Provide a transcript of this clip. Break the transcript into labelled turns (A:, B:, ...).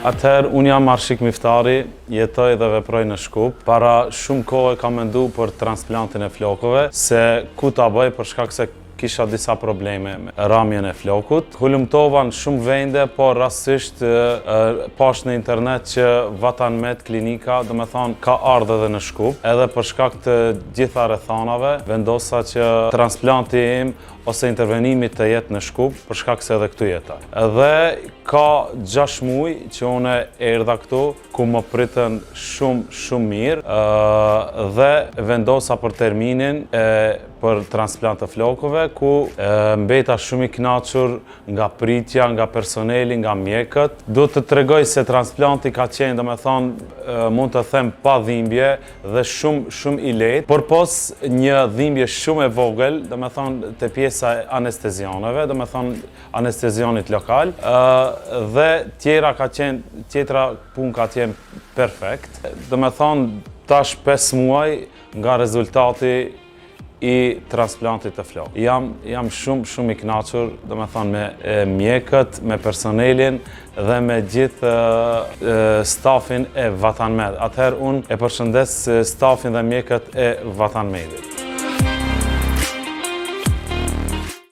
A: Atëherë, unë jam Arshik Miftari, jetoj dhe veproj në Shkup. Para shumë kohë kam mendu për transplantin e flokëve, se ku ta bëj për shkak se kisha disa probleme me ramjen e flokut. Hulumtova në shumë vende, por rastësisht pash në internet që Vatanmed klinika, do me thonë, ka ardhur edhe në Shkup. Edhe për shkak të gjitha rrethanave, vendosa që transplanti im ose intervenimi të jetë në Shkup, për shkak se edhe këtu jetoj. Edhe ka 6 muaj që unë erdha këtu, ku më pritën shumë mirë, dhe vendosa për terminin për transplant të flokëve, ku mbeta shumë i kënaqur nga pritja, nga personeli, nga mjekët. Do të tregoj se transplanti ka qenë, domethënë, mund të them pa dhimbje dhe shumë i lehtë, por pos një dhimbje shumë e vogël, domethënë te pjesa e anestezianëve, domethënë anestezionit lokal, dhe tjetra punë ka qenë perfekt. Domethënë tash 5 muaj nga rezultati i transplantit të flokë. Jam shumë i kënaqur, domethënë me mjekët, me personelin dhe me gjithë stafin e Vatanmed. Atëherë unë e përshëndes stafin dhe mjekët e Vatanmedit.